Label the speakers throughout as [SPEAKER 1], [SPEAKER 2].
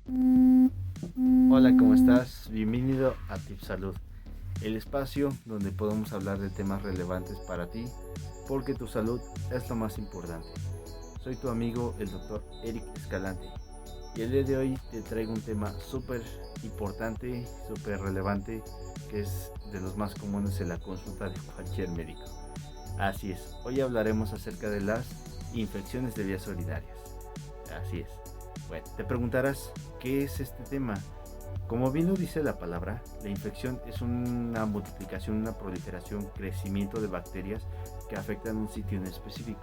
[SPEAKER 1] Hola, ¿cómo estás? Bienvenido a Tip Salud, el espacio donde podemos hablar de temas relevantes para ti, porque tu salud es lo más importante. Soy tu amigo, el doctor Eric Escalante, y el día de hoy te traigo un tema súper importante, súper relevante, que es de los más comunes en la consulta de cualquier médico. Así es, hoy hablaremos acerca de las infecciones de vías urinarias. Así es. Bueno, te preguntarás, ¿qué es este tema? Como bien lo dice la palabra, la infección es una multiplicación, una proliferación, crecimiento de bacterias que afectan un sitio en específico.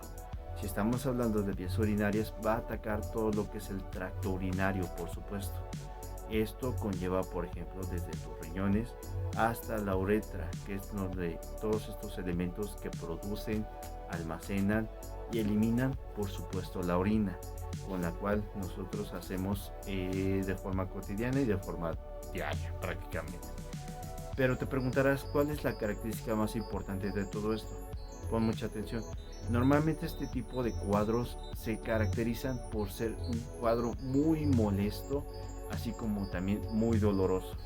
[SPEAKER 1] Si estamos hablando de vías urinarias, va a atacar todo lo que es el tracto urinario, por supuesto. Esto conlleva, por ejemplo, desde tus riñones hasta la uretra, que es donde todos estos elementos que producen, almacenan y eliminan, por supuesto, la orina, con la cual nosotros hacemos de forma cotidiana y de forma diaria prácticamente. Pero te preguntarás, ¿cuál es la característica más importante de todo esto? Pon mucha atención. Normalmente este tipo de cuadros se caracterizan por ser un cuadro muy molesto, así como también muy doloroso.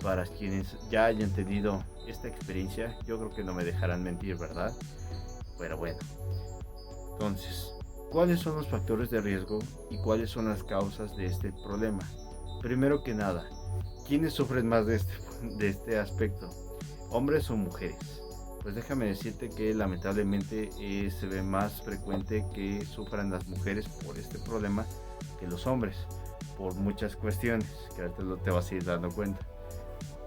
[SPEAKER 1] Para quienes ya hayan tenido esta experiencia, yo creo que no me dejarán mentir, ¿verdad? Pero bueno, entonces, ¿cuáles son los factores de riesgo y cuáles son las causas de este problema? Primero que nada, ¿quiénes sufren más de este aspecto? ¿Hombres o mujeres? Pues déjame decirte que lamentablemente se ve más frecuente que sufran las mujeres por este problema que los hombres, por muchas cuestiones que ahorita te vas a ir dando cuenta.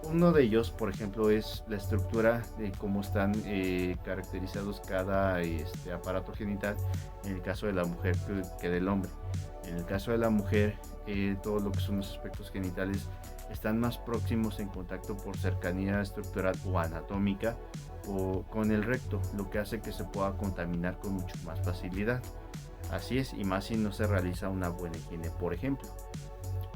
[SPEAKER 1] Uno de ellos, por ejemplo, es la estructura de cómo están caracterizados cada aparato genital, en el caso de la mujer que del hombre. En el caso de la mujer, todo lo que son los aspectos genitales están más próximos en contacto por cercanía estructural o anatómica o con el recto, lo que hace que se pueda contaminar con mucho más facilidad. Así es, y más si no se realiza una buena higiene, por ejemplo.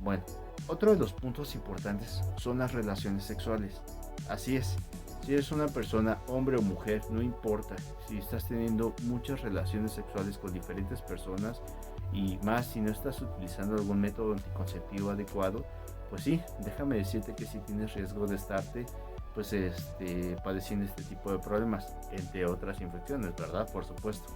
[SPEAKER 1] Bueno, otro de los puntos importantes son las relaciones sexuales. Así es, si eres una persona, hombre o mujer, no importa. Si estás teniendo muchas relaciones sexuales con diferentes personas y más si no estás utilizando algún método anticonceptivo adecuado, pues sí, déjame decirte que si tienes riesgo de estarte pues padeciendo este tipo de problemas, entre otras infecciones, ¿verdad? Por supuesto.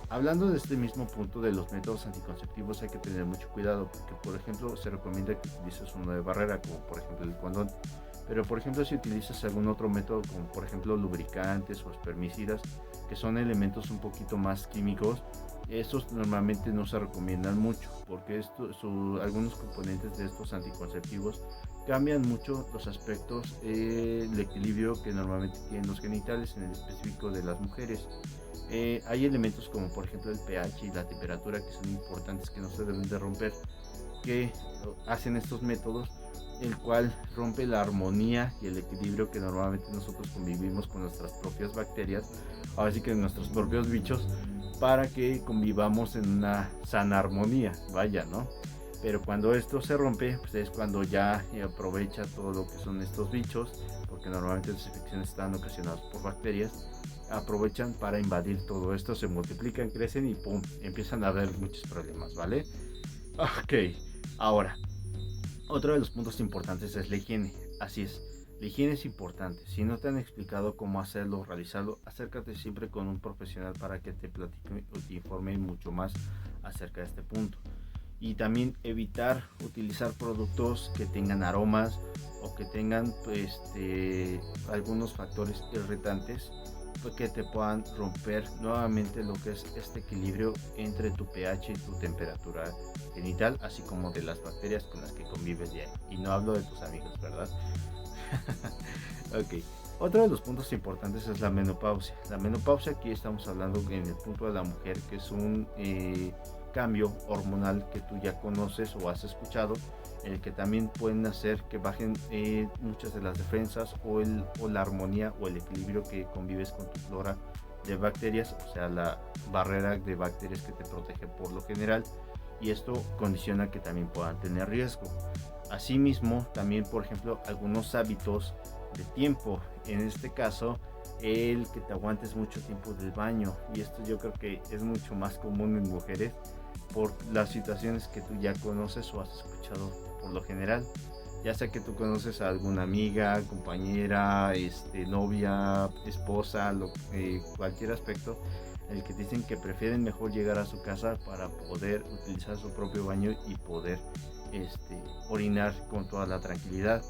[SPEAKER 1] Hablando de este mismo punto de los métodos anticonceptivos, hay que tener mucho cuidado porque, por ejemplo, se recomienda que utilices uno de barrera, como por ejemplo el condón. Pero, por ejemplo, si utilizas algún otro método, como por ejemplo lubricantes o espermicidas, que son elementos un poquito más químicos, estos normalmente no se recomiendan mucho porque algunos componentes de estos anticonceptivos cambian mucho los aspectos, el equilibrio que normalmente tienen los genitales, en el específico de las mujeres. Hay elementos como por ejemplo el pH y la temperatura que son importantes, que no se deben de romper, que hacen estos métodos, el cual rompe la armonía y el equilibrio que normalmente nosotros convivimos con nuestras propias bacterias, ahora sí que nuestros propios bichos, para que convivamos en una sana armonía, vaya, ¿no? Pero cuando esto se rompe, pues es cuando ya aprovecha todo lo que son estos bichos, porque normalmente las infecciones están ocasionadas por bacterias, aprovechan para invadir todo esto, se multiplican, crecen y pum, empiezan a haber muchos problemas, ¿vale? Ok, ahora, otro de los puntos importantes es la higiene. Así es, la higiene es importante. Si no te han explicado cómo hacerlo o realizarlo, acércate siempre con un profesional para que te platique o te informe mucho más acerca de este punto. Y también evitar utilizar productos que tengan aromas o que tengan algunos factores irritantes, pues, que te puedan romper nuevamente lo que es este equilibrio entre tu pH y tu temperatura genital, así como de las bacterias con las que convives diario. Y no hablo de tus amigos, ¿verdad? Ok. Otro de los puntos importantes es la menopausia. La menopausia, aquí estamos hablando en el punto de la mujer, que es un cambio hormonal que tú ya conoces o has escuchado, en el que también pueden hacer que bajen muchas de las defensas o la armonía o el equilibrio que convives con tu flora de bacterias, o sea, la barrera de bacterias que te protege por lo general, y esto condiciona que también puedan tener riesgo. Asimismo, también, por ejemplo, algunos hábitos de tiempo, en este caso, el que te aguantes mucho tiempo del baño, y esto yo creo que es mucho más común en mujeres, por las situaciones que tú ya conoces o has escuchado por lo general, ya sea que tú conoces a alguna amiga, compañera, novia, esposa, cualquier aspecto, en el que dicen que prefieren mejor llegar a su casa para poder utilizar su propio baño y poder orinar con toda la tranquilidad.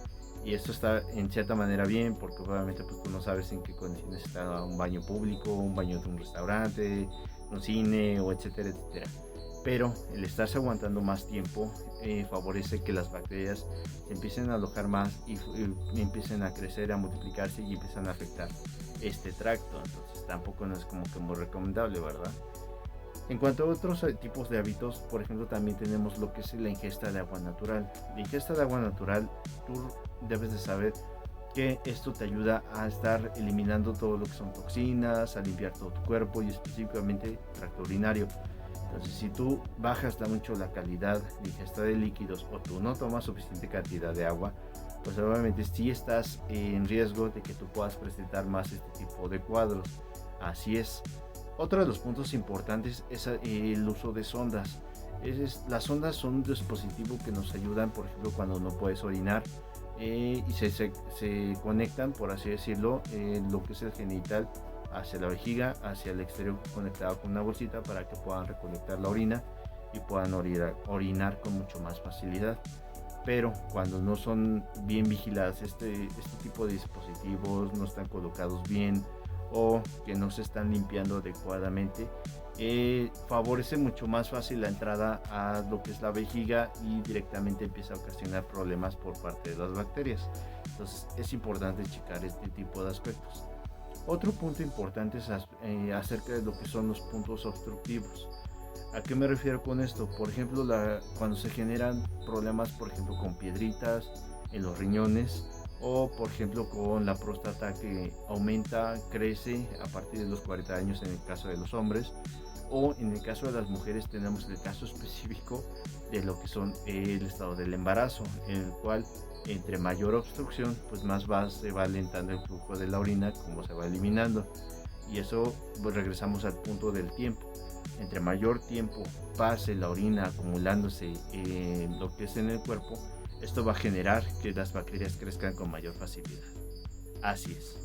[SPEAKER 1] Y esto está en cierta manera bien, porque obviamente pues tú no sabes en qué condiciones está un baño público, un baño de un restaurante, un cine, o etcétera, etcétera. Pero el estarse aguantando más tiempo favorece que las bacterias se empiecen a alojar más y empiecen a crecer, a multiplicarse y empiezan a afectar este tracto. Entonces tampoco no es como que muy recomendable, ¿verdad? En cuanto a otros tipos de hábitos, por ejemplo, también tenemos lo que es la ingesta de agua natural. La ingesta de agua natural, tú debes de saber que esto te ayuda a estar eliminando todo lo que son toxinas, a limpiar todo tu cuerpo y específicamente tracto urinario. Entonces, si tú bajas mucho la calidad de ingesta de líquidos o tú no tomas suficiente cantidad de agua, pues obviamente sí estás en riesgo de que tú puedas presentar más este tipo de cuadros. Así es. Otro de los puntos importantes es el uso de sondas. Las sondas son un dispositivo que nos ayudan, por ejemplo, cuando no puedes orinar y se conectan, por así decirlo, lo que es el genital hacia la vejiga, hacia el exterior conectado con una bolsita para que puedan recolectar la orina y puedan orinar con mucho más facilidad. Pero cuando no son bien vigiladas, este tipo de dispositivos no están colocados bien o que no se están limpiando adecuadamente, favorece mucho más fácil la entrada a lo que es la vejiga y directamente empieza a ocasionar problemas por parte de las bacterias. Entonces es importante checar este tipo de aspectos. Otro punto importante es acerca de lo que son los puntos obstructivos. ¿A qué me refiero con esto? Por ejemplo, cuando se generan problemas, por ejemplo, con piedritas en los riñones, o por ejemplo con la próstata que aumenta, crece a partir de los 40 años en el caso de los hombres, o en el caso de las mujeres tenemos el caso específico de lo que son el estado del embarazo, en el cual entre mayor obstrucción pues más se va alentando el flujo de la orina, como se va eliminando, y eso pues regresamos al punto del tiempo. Entre mayor tiempo pase la orina acumulándose en lo que es en el cuerpo, esto va a generar que las bacterias crezcan con mayor facilidad. Así es.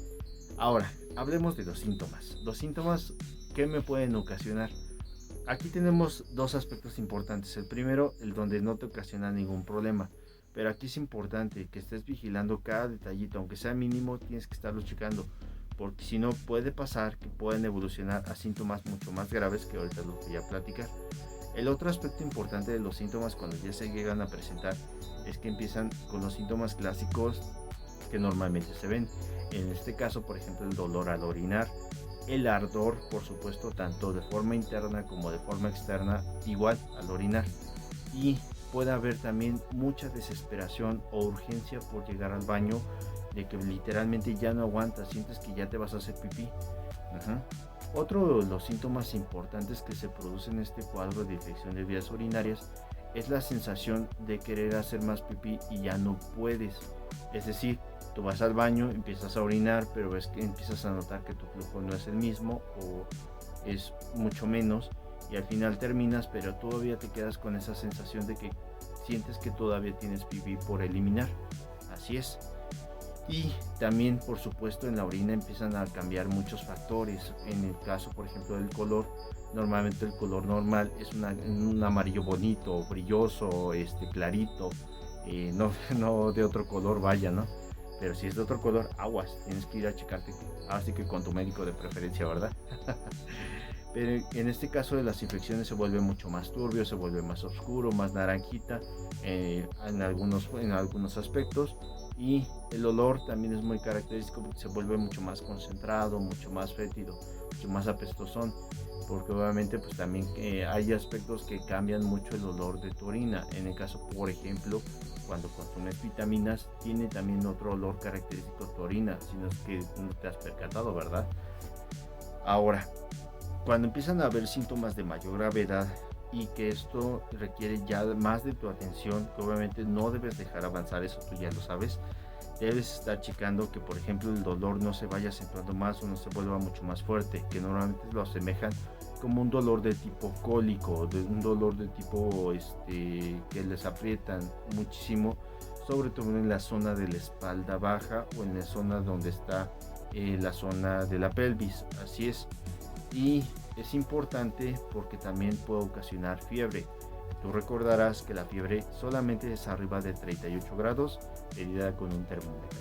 [SPEAKER 1] Ahora, hablemos de los síntomas. Los síntomas que me pueden ocasionar. Aquí tenemos dos aspectos importantes. El primero, el donde no te ocasiona ningún problema. Pero aquí es importante que estés vigilando cada detallito, aunque sea mínimo, tienes que estarlo checando. Porque si no, puede pasar que pueden evolucionar a síntomas mucho más graves que ahorita lo voy a platicar. El otro aspecto importante de los síntomas cuando ya se llegan a presentar es que empiezan con los síntomas clásicos que normalmente se ven. En este caso, por ejemplo, el dolor al orinar, el ardor, por supuesto, tanto de forma interna como de forma externa, igual al orinar. Y puede haber también mucha desesperación o urgencia por llegar al baño, de que literalmente ya no aguantas, sientes que ya te vas a hacer pipí. Otro de los síntomas importantes que se producen en este cuadro de infección de vías urinarias es la sensación de querer hacer más pipí y ya no puedes. Es decir, tú vas al baño, empiezas a orinar, pero ves que empiezas a notar que tu flujo no es el mismo o es mucho menos, y al final terminas, pero todavía te quedas con esa sensación de que sientes que todavía tienes pipí por eliminar. Así es. Y también, por supuesto, en la orina empiezan a cambiar muchos factores. En el caso, por ejemplo, del color, normalmente el color normal es un amarillo bonito, brilloso, clarito, no de otro color, vaya, ¿no? Pero si es de otro color, aguas, tienes que ir a checarte, así que con tu médico de preferencia, ¿verdad? Pero en este caso de las infecciones se vuelve mucho más turbio, se vuelve más oscuro, más naranjita en algunos aspectos, y el olor también es muy característico porque se vuelve mucho más concentrado, mucho más fétido, mucho más apestosón, porque obviamente pues también hay aspectos que cambian mucho el olor de tu orina. En el caso, por ejemplo, cuando consumes vitaminas, tiene también otro olor característico tu orina, si no es que no te has percatado, ¿verdad? Ahora, cuando empiezan a haber síntomas de mayor gravedad y que esto requiere ya más de tu atención, que obviamente no debes dejar avanzar, eso tú ya lo sabes, Debes estar checando que, por ejemplo, el dolor no se vaya acentuando más o no se vuelva mucho más fuerte, que normalmente lo asemejan como un dolor de tipo cólico, de un dolor de tipo que les aprietan muchísimo, sobre todo en la zona de la espalda baja o en la zona donde está la zona de la pelvis. Así es. Y es importante porque también puede ocasionar fiebre. Tú recordarás que la fiebre solamente es arriba de 38 grados, medida con un termómetro.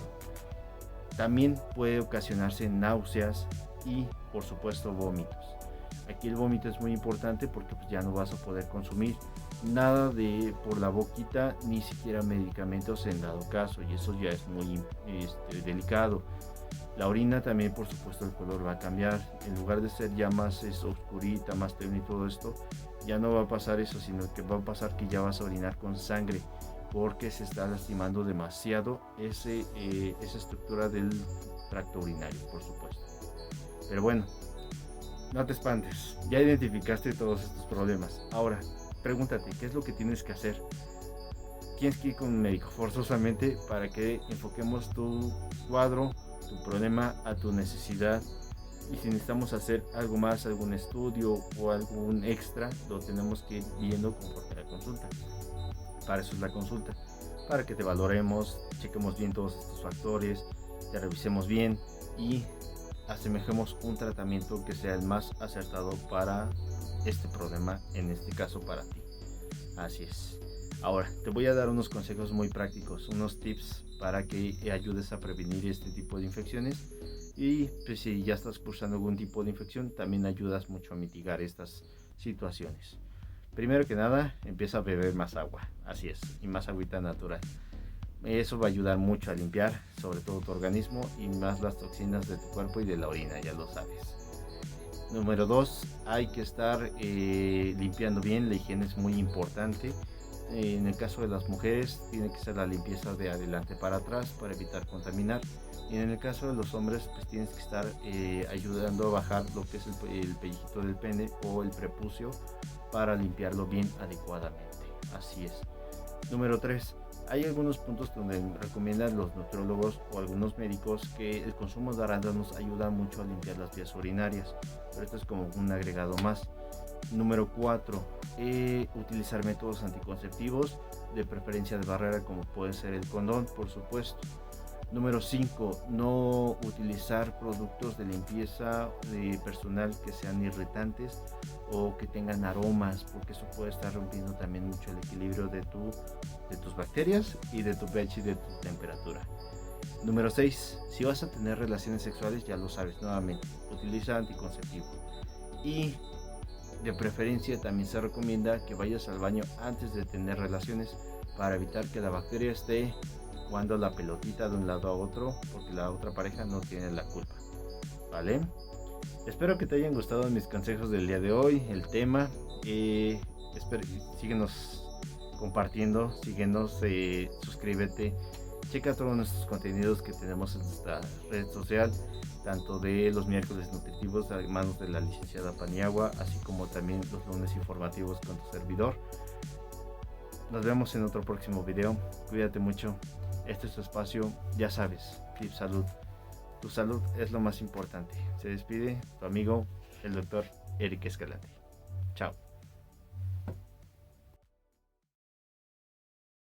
[SPEAKER 1] También puede ocasionarse náuseas y, por supuesto, vómitos. Aquí el vómito es muy importante porque pues, ya no vas a poder consumir nada de por la boquita, ni siquiera medicamentos en dado caso, y eso ya es muy delicado. La orina también, por supuesto, el color va a cambiar. En lugar de ser ya más oscurita, más tenue y todo esto, ya no va a pasar eso, sino que va a pasar que ya vas a orinar con sangre, porque se está lastimando demasiado esa estructura del tracto urinario, por supuesto. Pero bueno, no te espantes, ya identificaste todos estos problemas. Ahora, pregúntate, ¿qué es lo que tienes que hacer? Tienes que ir con un médico forzosamente para que enfoquemos tu cuadro, tu problema a tu necesidad, y si necesitamos hacer algo más, algún estudio o algún extra, lo tenemos que ir viendo conforme a la consulta. Para eso es la consulta, para que te valoremos, chequemos bien todos estos factores, te revisemos bien y asemejemos un tratamiento que sea el más acertado para este problema, en este caso para ti. Así es. Ahora, te voy a dar unos consejos muy prácticos, unos tips para que ayudes a prevenir este tipo de infecciones, y pues, si ya estás cursando algún tipo de infección, también ayudas mucho a mitigar estas situaciones. Primero que nada, empieza a beber más agua, así es, y más agüita natural. Eso va a ayudar mucho a limpiar, sobre todo tu organismo, y más las toxinas de tu cuerpo y de la orina, ya lo sabes. Número 2, hay que estar limpiando bien, la higiene es muy importante. En el caso de las mujeres, tiene que ser la limpieza de adelante para atrás para evitar contaminar. Y en el caso de los hombres, pues tienes que estar ayudando a bajar lo que es el pellizquito del pene o el prepucio para limpiarlo bien adecuadamente. Así es. Número 3. Hay algunos puntos donde recomiendan los nutriólogos o algunos médicos que el consumo de arándanos ayuda mucho a limpiar las vías urinarias, pero esto es como un agregado más. Número 4. Utilizar métodos anticonceptivos, de preferencia de barrera, como puede ser el condón, por supuesto. Número 5. No utilizar productos de limpieza personal que sean irritantes o que tengan aromas, porque eso puede estar rompiendo también mucho el equilibrio de tus bacterias y de tu pH y de tu temperatura. Número 6. Si vas a tener relaciones sexuales, ya lo sabes, nuevamente, utiliza anticonceptivo. Y de preferencia también se recomienda que vayas al baño antes de tener relaciones para evitar que la bacteria esté jugando la pelotita de un lado a otro, porque la otra pareja no tiene la culpa. ¿Vale? Espero que te hayan gustado mis consejos del día de hoy, el tema. Síguenos compartiendo, síguenos, suscríbete, checa todos nuestros contenidos que tenemos en nuestra red social, tanto de los miércoles nutritivos a manos de la licenciada Paniagua, así como también los lunes informativos con tu servidor. Nos vemos en otro próximo video. Cuídate mucho. Este es tu espacio, ya sabes, Tip Salud. Tu salud es lo más importante. Se despide tu amigo, el doctor Eric Escalante. Chao.